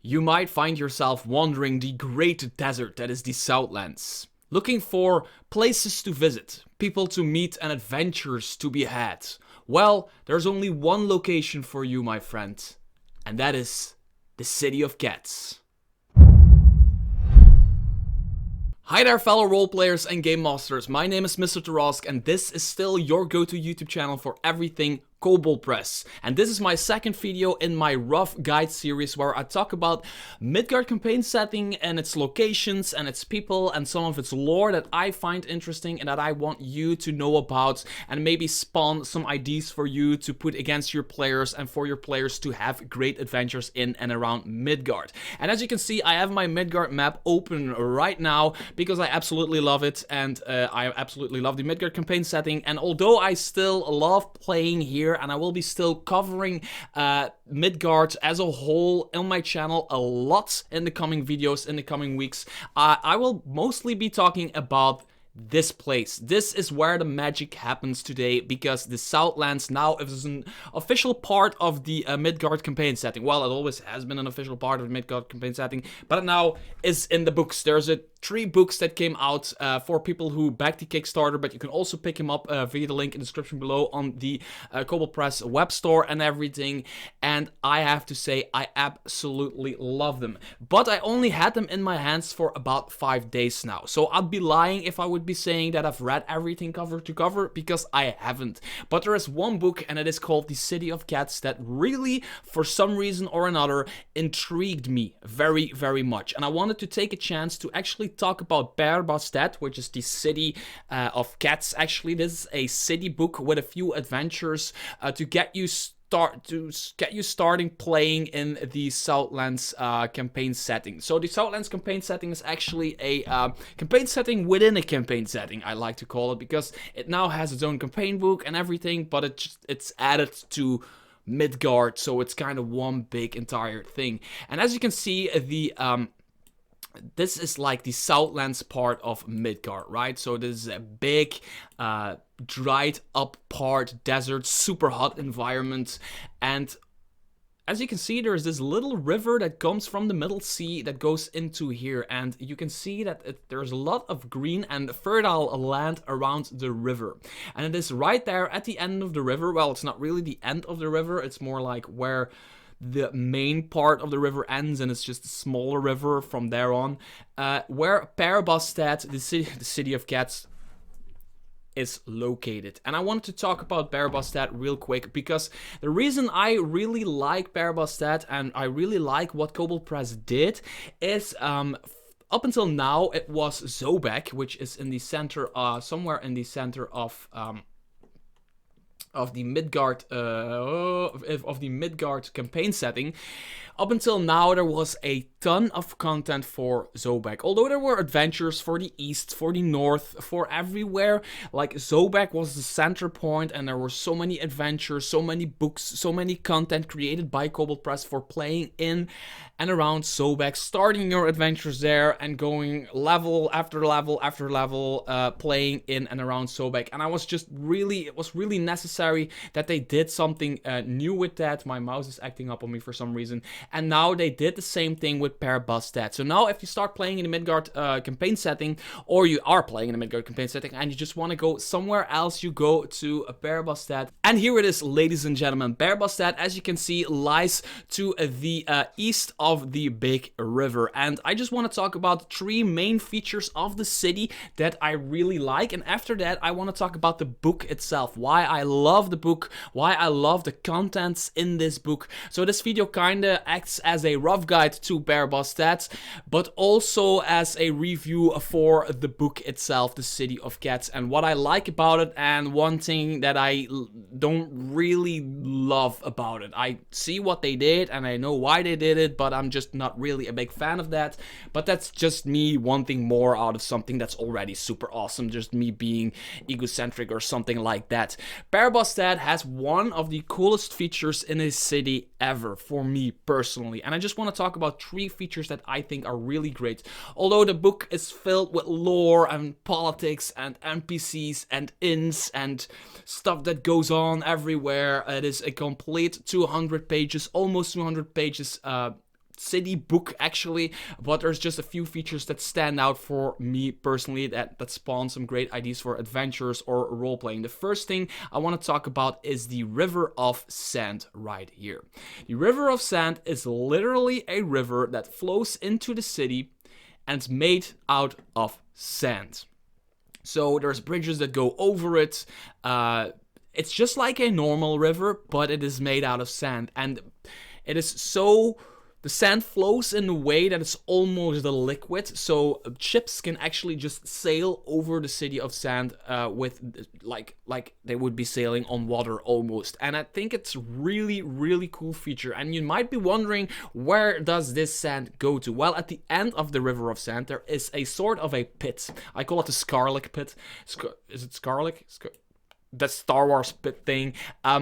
You might find yourself wandering the great desert that is the Southlands, looking for places to visit, people to meet and adventures to be had. Well, there's only one location for you, my friend, and that is the City of Cats. Hi there fellow roleplayers and game masters, my name is Mr. Tarask and this is still your go-to YouTube channel for everything Kobold Press. And this is my second video in my rough guide series where I talk about Midgard campaign setting and its locations and its people and some of its lore that I find interesting and that I want you to know about, and maybe spawn some ideas for you to put against your players and for your players to have great adventures in and around Midgard. And as you can see, I have my Midgard map open right now because I absolutely love it, and I absolutely love the Midgard campaign setting. And although I still love playing here, and I will be still covering Midgard as a whole on my channel a lot in the coming videos, in the coming weeks, I will mostly be talking about this place. This is where the magic happens today, because the Southlands now is an official part of the Midgard campaign setting. Well, it always has been an official part of the Midgard campaign setting, but it now is in the books. There's 3 books that came out for people who backed the Kickstarter, but you can also pick them up via the link in the description below on the Kobold Press web store and everything. And I have to say, I absolutely love them. But I only had them in my hands for about 5 days now. So I'd be lying if I would be saying that I've read everything cover to cover, because I haven't. But there is one book, and it is called The City of Cats, that really, for some reason or another, intrigued me very, very much. And I wanted to take a chance to actually talk about Per-Bastet, which is the City of Cats. Actually, this is a city book with a few adventures to get you starting playing in the Southlands campaign setting. So the Southlands campaign setting is actually a campaign setting within a campaign setting, I like to call it, because it now has its own campaign book and everything, but it's added to Midgard, so it's kind of one big entire thing. And as you can see, this is like the Southlands part of Midgard, right? So this is a big, dried up part, desert, super hot environment. And as you can see, there's this little river that comes from the Middle Sea that goes into here. And you can see that there's a lot of green and fertile land around the river. And it is right there at the end of the river. Well, it's not really the end of the river. It's more like where the main part of the river ends, and it's just a smaller river from there on, where Per-Bastet, the city of Cats, is located. And I wanted to talk about Per-Bastet real quick, because the reason I really like Per-Bastet and I really like what Kobold Press did is, up until now, it was Zobek, which is in the center, somewhere in the center of the Midgard campaign setting. Up until now, there was a ton of content for Zobek. Although there were adventures for the east, for the north, for everywhere, like Zobek was the center point, and there were so many adventures, so many books, so many content created by Kobold Press for playing in and around Zobek, starting your adventures there and going level after level after level, playing in and around Zobek. And it was really necessary that they did something new with that. My mouse is acting up on me for some reason. And now they did the same thing with Per-Bastet. So now if you start playing in the Midgard campaign setting, or you are playing in the Midgard campaign setting and you just want to go somewhere else, you go to Per-Bastet. And here it is, ladies and gentlemen. Per-Bastet, as you can see, lies to the east of the big river. And I just want to talk about 3 main features of the city that I really like. And after that, I want to talk about the book itself, why I love the book, why I love the contents in this book. So this video kind of acts as a rough guide to Per-Bastet, but also as a review for the book itself, The City of Cats, and what I like about it, and one thing that I don't really love about it. I see what they did and I know why they did it, but I'm just not really a big fan of that. But that's just me wanting more out of something that's already super awesome, just me being egocentric or something like that. Per-Bastet has one of the coolest features in a city ever, for me personally. And I just want to talk about 3 features that I think are really great. Although the book is filled with lore and politics and NPCs and inns and stuff that goes on everywhere, it is a complete 200 pages, almost 200 pages city book actually, but there's just a few features that stand out for me personally that spawn some great ideas for adventures or role-playing. The first thing I want to talk about is the River of Sand right here. The River of Sand is literally a river that flows into the city and it's made out of sand. So there's bridges that go over it. It's just like a normal river, but it is made out of sand, and it is so... The sand flows in a way that it's almost a liquid, so ships can actually just sail over the city of sand with like they would be sailing on water almost. And I think it's really, really cool feature. And you might be wondering, where does this sand go to? Well, at the end of the River of Sand, there is a sort of a pit. I call it the Scarlet pit. Is it Scarlet? That Star Wars pit thing,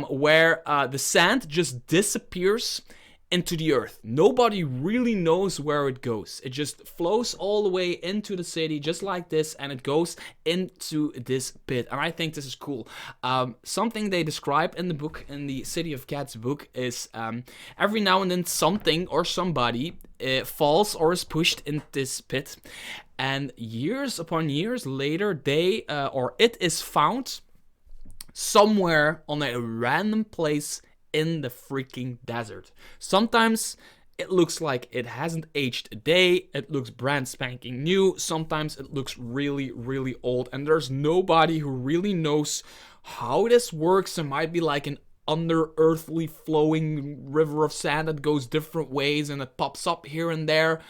where the sand just disappears into the earth. Nobody really knows where it goes. It just flows all the way into the city just like this, and it goes into this pit. And I think this is cool. Something they describe in the book, in the City of Cats book, is every now and then something or somebody falls or is pushed in this pit, and years upon years later they or it is found somewhere on a random place in the freaking desert. Sometimes it looks like it hasn't aged a day, it looks brand spanking new, sometimes it looks really, really old, and there's nobody who really knows how this works. It might be like an under-earthly flowing river of sand that goes different ways and it pops up here and there,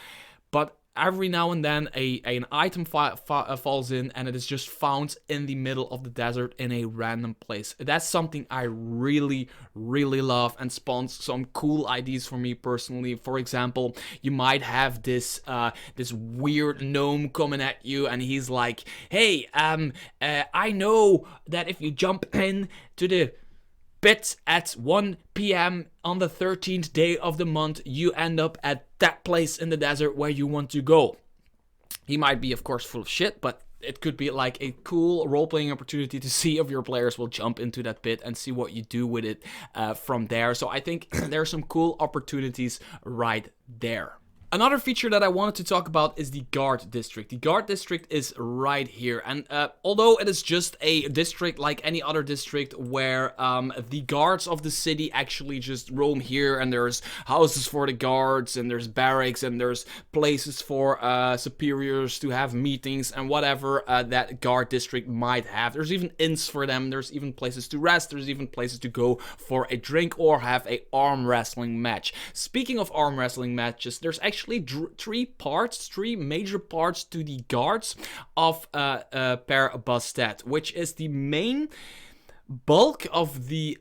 but every now and then an item falls in, and it is just found in the middle of the desert in a random place. That's something I really, really love and spawns some cool ideas for me personally. For example, you might have this this weird gnome coming at you, and he's like, hey, I know that if you jump in to the pit at 1 p.m. on the 13th day of the month, you end up at that place in the desert where you want to go. He might be, of course, full of shit, but it could be like a cool role-playing opportunity to see if your players will jump into that pit and see what you do with it from there. So I think there are some cool opportunities right there. Another feature that I wanted to talk about is the guard district. The guard district is right here, and although it is just a district like any other district where the guards of the city actually just roam here, and there's houses for the guards, and there's barracks, and there's places for superiors to have meetings and whatever that guard district might have. There's even inns for them, there's even places to rest, there's even places to go for a drink or have a arm wrestling match. Speaking of arm wrestling matches, there's actually three major parts to the guards of Per-Bastet, which is the main bulk of the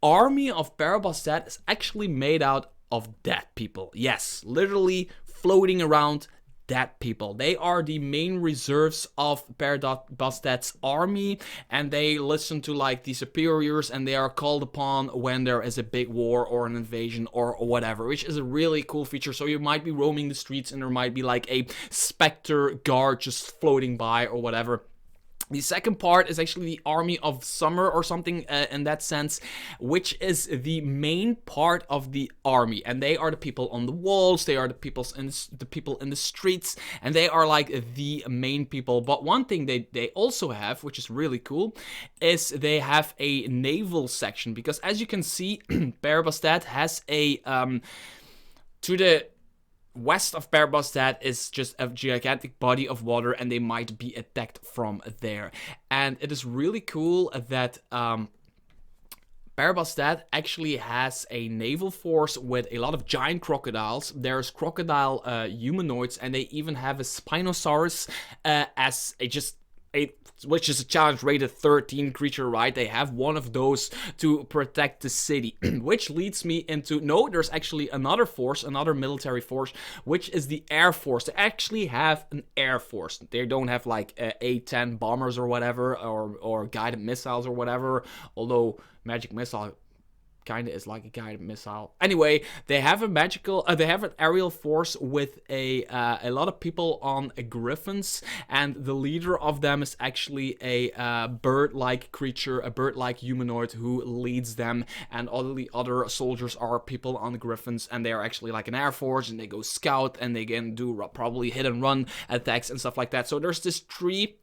army of Per-Bastet is actually made out of dead people. Yes, literally floating around dead people. They are the main reserves of Per-Bastet's army, and they listen to like the superiors, and they are called upon when there is a big war or an invasion or whatever, which is a really cool feature. So you might be roaming the streets and there might be like a specter guard just floating by or whatever. The second part is actually the Army of Summer or something in that sense, which is the main part of the army. And they are the people on the walls, they are the people in the streets, and they are like the main people. But one thing they also have, which is really cool, is they have a naval section. Because as you can see, Per-Bastet has a... to the west of Per-Bastet is just a gigantic body of water, and they might be attacked from there. And it is really cool that Per-Bastet actually has a naval force with a lot of giant crocodiles. There's crocodile humanoids, and they even have a Spinosaurus as which is a challenge rated 13 creature, right? They have one of those to protect the city, which leads me into, no, there's actually another force, another military force, which is the Air Force. They actually have an Air Force. They don't have like A-10 bombers or whatever, or guided missiles or whatever, although magic missile kind of is like a guided missile. Anyway, they have a magical, they have an aerial force with a lot of people on griffins, and the leader of them is actually a bird-like creature, a bird-like humanoid who leads them, and all the other soldiers are people on griffins, and they are actually like an air force, and they go scout, and they can do probably hit and run attacks and stuff like that. So there's this tree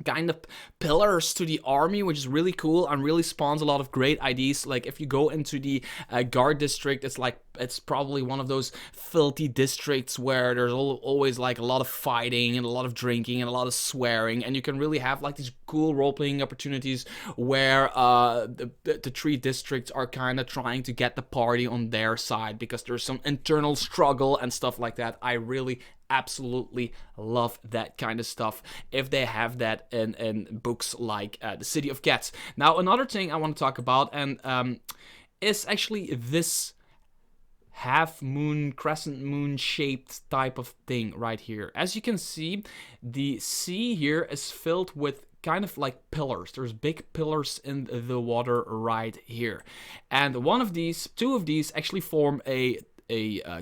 kind of pillars to the army, which is really cool and really spawns a lot of great ideas. Like if you go into the guard district, it's probably one of those filthy districts where there's always like a lot of fighting and a lot of drinking and a lot of swearing, and you can really have like these cool role-playing opportunities where the three districts are kind of trying to get the party on their side because there's some internal struggle and stuff like that. I really absolutely love that kind of stuff if they have that in books like The City of Cats. Now, another thing I want to talk about and is actually this half moon, crescent moon shaped type of thing right here. As you can see, the sea here is filled with kind of like pillars. There's big pillars in the water right here, and two of these actually form a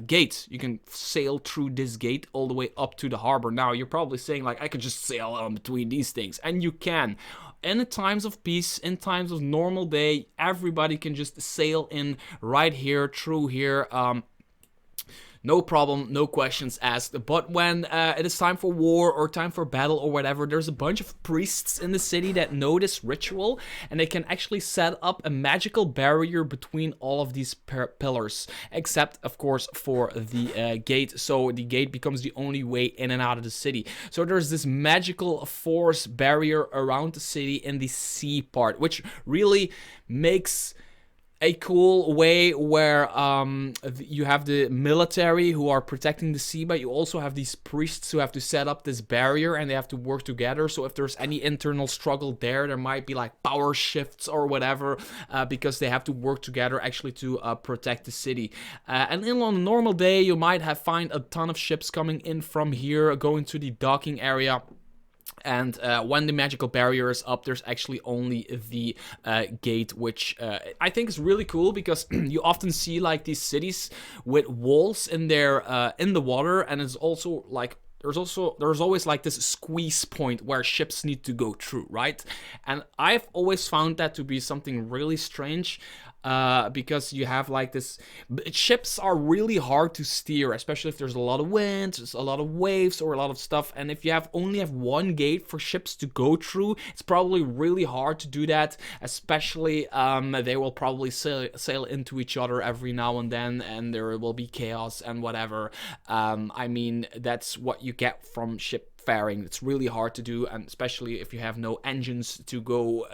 gate. You can sail through this gate all the way up to the harbor. Now you're probably saying like, I could just sail between these things, and you can. In the times of peace, in times of normal day, everybody can just sail in right here, through here. No problem, no questions asked. But when it is time for war or time for battle or whatever, there's a bunch of priests in the city that know this ritual, and they can actually set up a magical barrier between all of these pillars, except of course for the gate. So the gate becomes the only way in and out of the city. So there's this magical force barrier around the city in the sea part, which really makes a cool way where you have the military who are protecting the sea, but you also have these priests who have to set up this barrier, and they have to work together. So if there's any internal struggle there might be like power shifts or whatever, because they have to work together actually to protect the city. And on a normal day, you might find a ton of ships coming in from here, going to the docking area. And when the magical barrier is up, there's actually only the gate, which I think is really cool because you often see like these cities with walls in their in the water, and it's also like there's always like this squeeze point where ships need to go through, right? And I've always found that to be something really strange. Because you have like this, ships are really hard to steer, especially if there's a lot of wind, there's a lot of waves or a lot of stuff, and if you only have one gate for ships to go through, it's probably really hard to do that, especially they will probably sail into each other every now and then, and there will be chaos and whatever. I mean, that's what you get from ship faring. It's really hard to do, and especially if you have no engines to go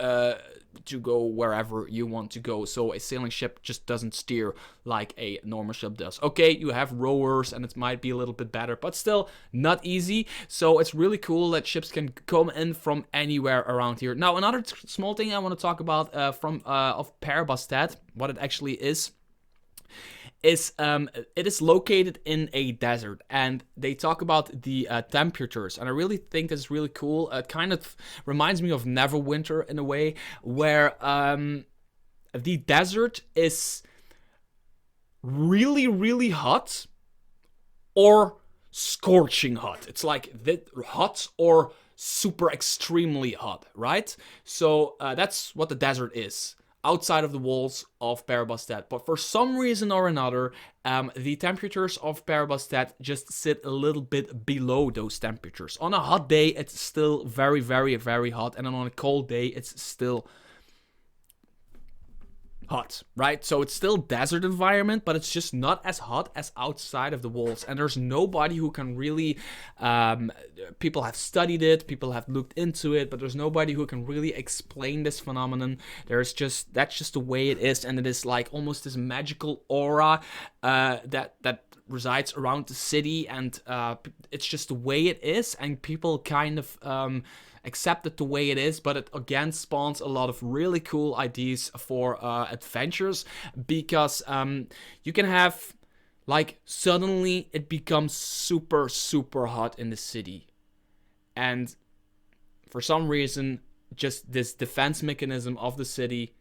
wherever you want to go. So a sailing ship just doesn't steer like a normal ship does. Okay, you have rowers and it might be a little bit better, but still not easy. So it's really cool that ships can come in from anywhere around here. Now, another small thing I want to talk about of Per-Bastet, what it actually is it is located in a desert, and they talk about the temperatures, and I really think that's really cool. It kind of reminds me of Neverwinter in a way, where the desert is really, really hot or scorching hot. It's like hot or super extremely hot, right? So that's what the desert is, outside of the walls of Per-Bastet. But for some reason or another, the temperatures of Per-Bastet just sit a little bit below those temperatures. On a hot day, it's still very, very, very hot, and on a cold day, it's still hot, right? So it's still desert environment, but it's just not as hot as outside of the walls. And there's nobody who can really, people have studied it, people have looked into it, but there's nobody who can really explain this phenomenon. That's just the way it is, and it is like almost this magical aura that resides around the city, and it's just the way it is, and people kind of accept it the way it is, but it again spawns a lot of really cool ideas for adventures, because you can have, like, suddenly it becomes super, super hot in the city, and for some reason, just this defense mechanism of the city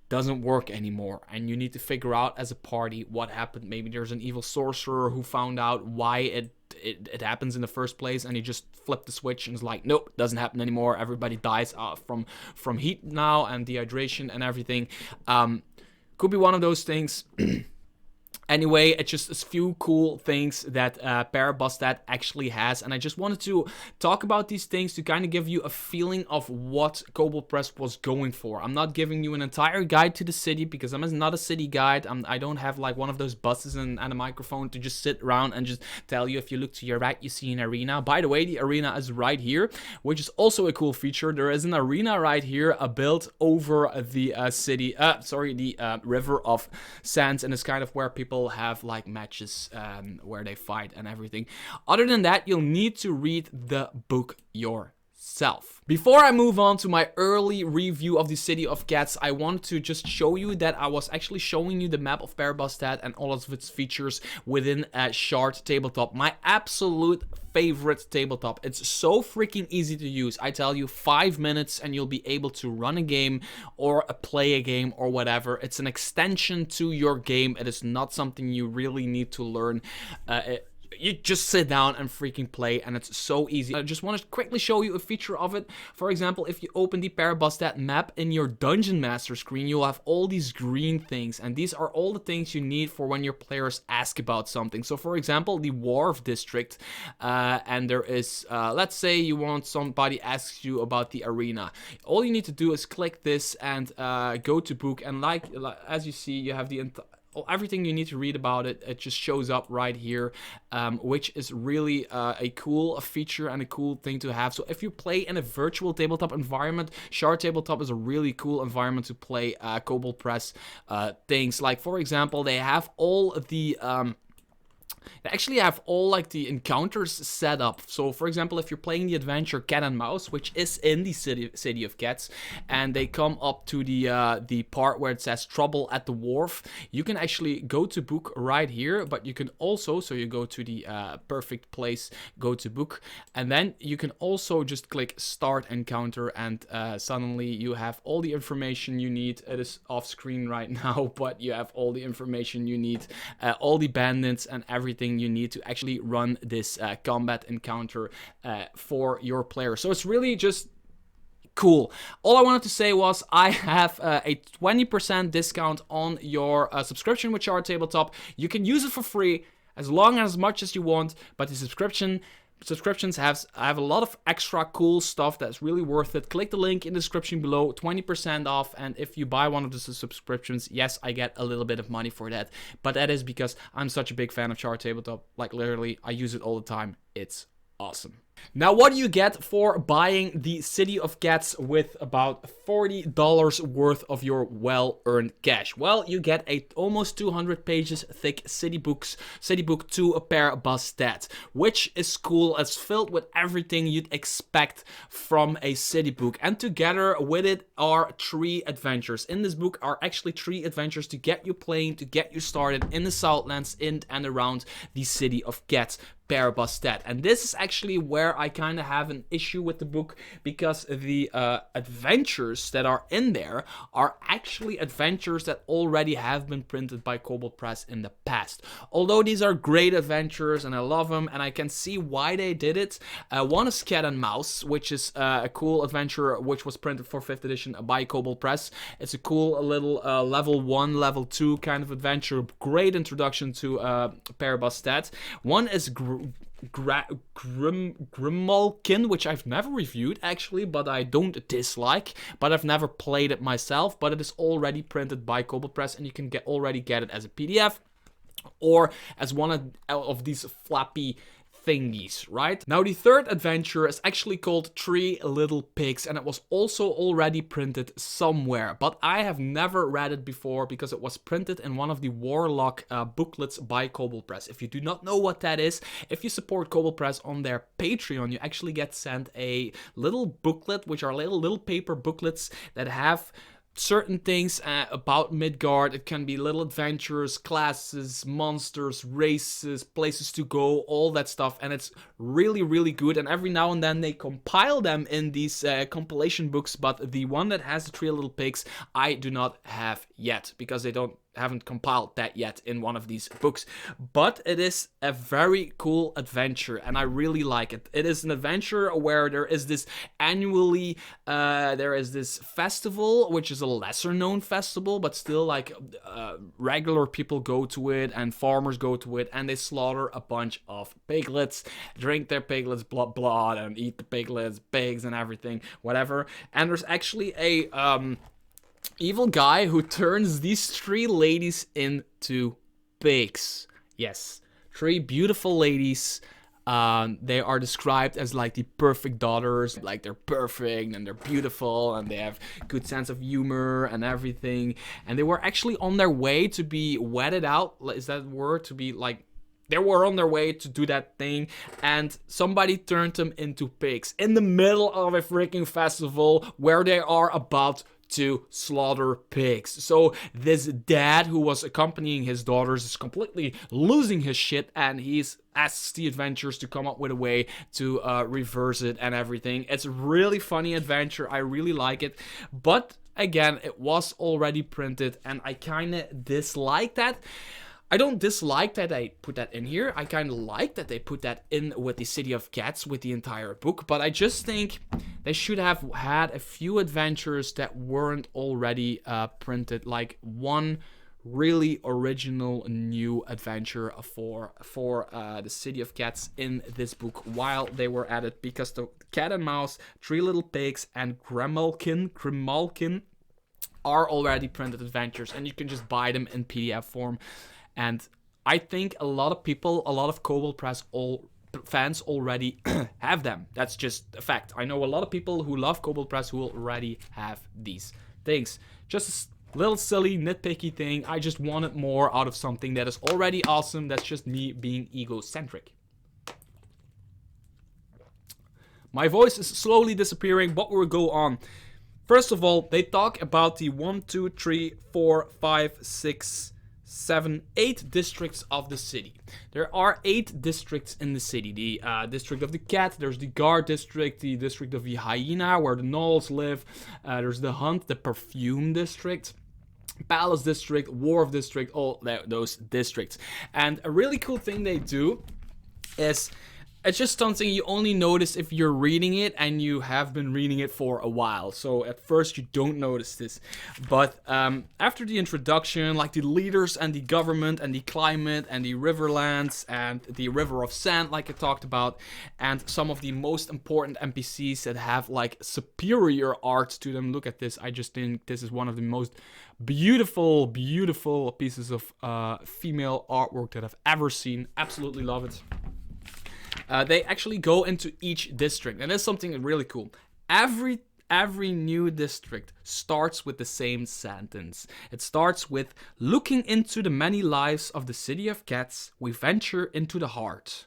doesn't work anymore, and you need to figure out as a party what happened. Maybe there's an evil sorcerer who found out why it happens in the first place, and he just flipped the switch and is like, nope, doesn't happen anymore. Everybody dies from heat now and dehydration and everything. Could be one of those things. Anyway, it's just a few cool things that Per-Bastet actually has, and I just wanted to talk about these things to kind of give you a feeling of what Kobold Press was going for. I'm not giving you an entire guide to the city, because I'm not a city guide. I don't have like one of those buses and a microphone to just sit around and just tell you, if you look to your right, you see an arena. By the way, the arena is right here, which is also a cool feature. There is an arena right here built over the the river of sands, and it's kind of where people have like matches where they fight and everything. Other than that, you'll need to read the book yourself. Before I move on to my early review of the City of Cats, I want to just show you that I was actually showing you the map of Per-Bastet and all of its features within SHARD Tabletop, my absolute favorite tabletop. It's so freaking easy to use. I tell you, 5 minutes and you'll be able to run a game or play a game or whatever. It's an extension to your game. It is not something you really need to learn. You just sit down and freaking play, and it's so easy. I just want to quickly show you a feature of it. For example, if you open the Per-Bastet map in your Dungeon Master screen, you'll have all these green things, and these are all the things you need for when your players ask about something. So for example, the Wharf District, and there is, let's say you want somebody asks you about the arena. All you need to do is click this and go to book, and like as you see, you have the everything you need to read about it. It just shows up right here, which is really a cool feature and a cool thing to have. So if you play in a virtual tabletop environment, SHARD Tabletop is a really cool environment to play Kobold Press things. Like for example, they have all the they actually have all like the encounters set up. So for example, if you're playing the adventure Cat and Mouse, which is in the city of cats, and they come up to the part where it says trouble at the wharf, you can actually go to book right here. But you can also, so you go to the perfect place, go to book, and then you can also just click start encounter, and suddenly you have all the information you need. It is off screen right now, but you have all the information you need, all the bandits and everything you need to actually run this combat encounter for your player. So it's really just cool. All I wanted to say was I have a 20% discount on your subscription with SHARD Tabletop. You can use it for free as long as much as you want, but the subscriptions have a lot of extra cool stuff that's really worth it. Click the link in the description below, 20% off, and if you buy one of the subscriptions, yes, I get a little bit of money for that, but that is because I'm such a big fan of SHARD Tabletop. Like literally, I use it all the time. It's awesome. Now, what do you get for buying the City of Cats with about $40 worth of your well-earned cash? Well, you get a almost 200 pages thick city book to Per-Bastet, which is cool. It's filled with everything you'd expect from a city book, and together with it are 3 adventures. In this book are actually 3 adventures to get you playing, to get you started in the Southlands, in and around the City of Cats. Per-Bastet. And this is actually where I kind of have an issue with the book, because the adventures that are in there are actually adventures that already have been printed by Kobold Press in the past. Although these are great adventures and I love them and I can see why they did it. One is Cat and Mouse, which is a cool adventure which was printed for 5th edition by Kobold Press. It's a cool little level 1, level 2 kind of adventure. Great introduction to Per-Bastet. One is Grimalkin, which I've never reviewed actually, but I don't dislike, but I've never played it myself, but it is already printed by Kobold Press and you can already get it as a PDF or as one of these flappy thingies, right? Now, the 3rd adventure is actually called 3 Little Pigs, and it was also already printed somewhere, but I have never read it before because it was printed in one of the Warlock booklets by Kobold Press. If you do not know what that is, if you support Kobold Press on their Patreon, you actually get sent a little booklet, which are little paper booklets that have certain things about Midgard. It can be little adventures, classes, monsters, races, places to go, all that stuff, and it's really, really good. And every now and then they compile them in these compilation books, but the one that has the 3 little pigs I do not have yet, because they haven't compiled that yet in one of these books. But it is a very cool adventure, and I really like it. It is an adventure where there is this annually there is this festival, which is a lesser known festival, but still like regular people go to it and farmers go to it, and they slaughter a bunch of piglets, drink their piglets blood and eat the piglets, pigs and everything, whatever. And there's actually a evil guy who turns these 3 ladies into pigs. Yes, 3 beautiful ladies. They are described as like the perfect daughters, like they're perfect and they're beautiful and they have good sense of humor and everything. And they were actually on their way to be wedded out. Is that word? To be like, they were on their way to do that thing, and somebody turned them into pigs in the middle of a freaking festival where they are about to slaughter pigs. So this dad who was accompanying his daughters is completely losing his shit, and he's asks the adventurers to come up with a way to reverse it and everything. It's a really funny adventure. I really like it, but again, it was already printed, and I kind of dislike that. I don't dislike that they put that in here. I kind of like that they put that in with the City of Cats, with the entire book. But I just think they should have had a few adventures that weren't already printed. Like one really original new adventure for the City of Cats in this book while they were at it. Because the Cat and Mouse, 3 Little Pigs, and Grimalkin are already printed adventures. And you can just buy them in PDF form. And I think a lot of people, a lot of Kobold Press fans already have them. That's just a fact. I know a lot of people who love Kobold Press who already have these things. Just a little silly, nitpicky thing. I just wanted more out of something that is already awesome. That's just me being egocentric. My voice is slowly disappearing, but we'll go on. First of all, they talk about the 1, 2, 3, 4, 5, 6... 7, 8 districts of the city. There are 8 districts in the city. The district of the cat, there's the guard district, the district of the hyena, where the gnolls live, there's the hunt, the perfume district, palace district, wharf district, all those districts. And a really cool thing they do is, it's just something you only notice if you're reading it and you have been reading it for a while. So at first you don't notice this. But after the introduction, like the leaders and the government and the climate and the riverlands and the river of sand, like I talked about, and some of the most important NPCs that have like superior art to them. Look at this. I just think this is one of the most beautiful, beautiful pieces of female artwork that I've ever seen. Absolutely love it. They actually go into each district, and that's something really cool. Every new district starts with the same sentence. It starts with, looking into the many lives of the City of Cats, we venture into the heart.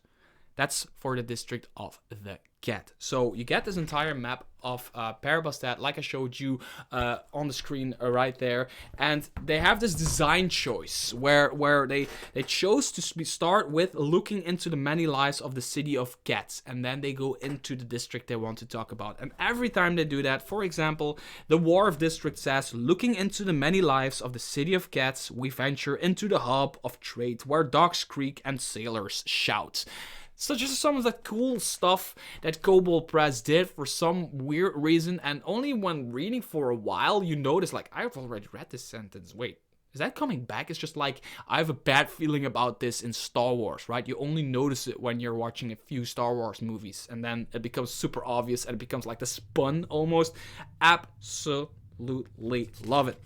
That's for the district of the cat. So you get this entire map of Per-Bastet, like I showed you on the screen right there. And they have this design choice where they chose to start with looking into the many lives of the City of Cats. And then they go into the district they want to talk about. And every time they do that, for example, the Wharf District says, looking into the many lives of the City of Cats, we venture into the hub of trade where dogs creak and sailors shout. So just some of that cool stuff that Kobold Press did for some weird reason, and only when reading for a while you notice, like, I've already read this sentence. Wait, is that coming back? It's just like, I have a bad feeling about this in Star Wars, right? You only notice it when you're watching a few Star Wars movies, and then it becomes super obvious, and it becomes like the spun almost. Absolutely love it.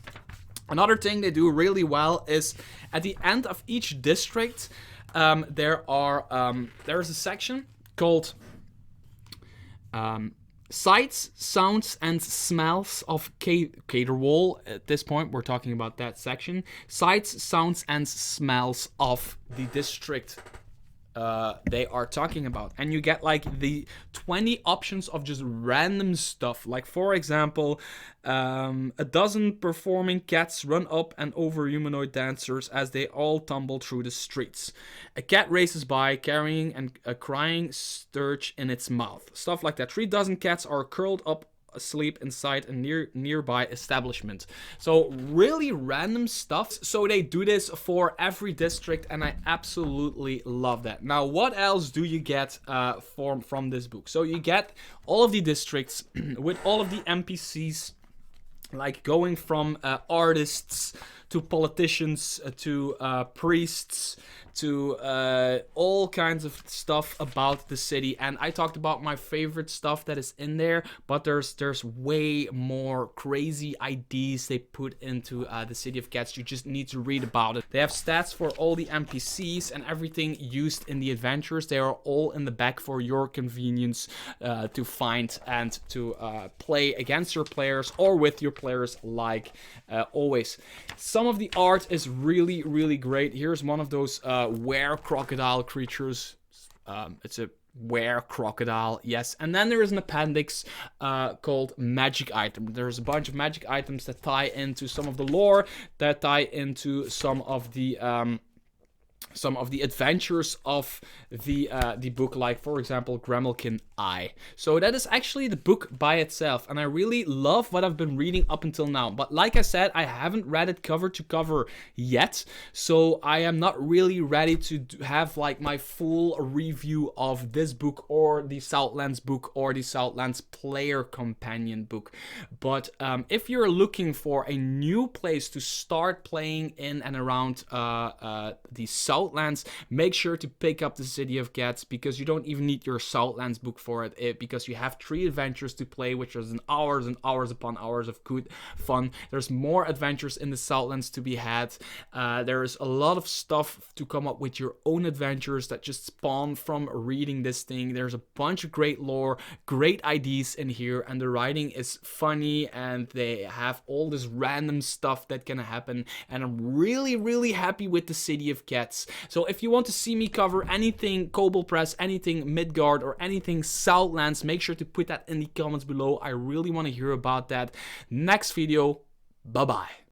Another thing they do really well is, at the end of each district, there is a section called Sights, Sounds, and Smells of Caterwall. At this point, we're talking about that section. Sights, Sounds, and Smells of the district they are talking about, and you get like the 20 options of just random stuff. Like, for example, a dozen performing cats run up and over humanoid dancers as they all tumble through the streets. A cat races by carrying a crying sturge in its mouth. Stuff like that. 3 dozen cats are curled up asleep inside a nearby establishment. So really random stuff. So they do this for every district, and I absolutely love that. Now, what else do you get from this book? So you get all of the districts with all of the NPCs, like going from artists to politicians to priests to all kinds of stuff about the city. And I talked about my favorite stuff that is in there, but there's way more crazy ideas they put into the City of Cats. You just need to read about it. They have stats for all the NPCs and everything used in the adventures. They are all in the back for your convenience to find and to play against your players or with your players, like always. Some of the art is really, really great. Here's one of those were-crocodile creatures. It's a were-crocodile, yes. And then there is an appendix called magic item. There's a bunch of magic items that tie into some of the lore, that tie into some of the adventures of the book, like for example Gremlkin Eye. So that is actually the book by itself, and I really love what I've been reading up until now. But like I said, I haven't read it cover to cover yet, so I am not really ready to have like my full review of this book or the Southlands book or the Southlands player companion book. But if you're looking for a new place to start playing in and around the Southlands, make sure to pick up the City of Cats, because you don't even need your Southlands book for it, because you have 3 adventures to play, which is hours and hours upon hours of good fun. There's more adventures in the Southlands to be had. There is a lot of stuff to come up with your own adventures that just spawn from reading this thing. There's a bunch of great lore, great ideas in here, and the writing is funny, and they have all this random stuff that can happen, and I'm really, really happy with the City of Cats. So if you want to see me cover anything Kobold Press, anything Midgard, or anything Southlands, make sure to put that in the comments below. I really want to hear about that. Next video, bye bye.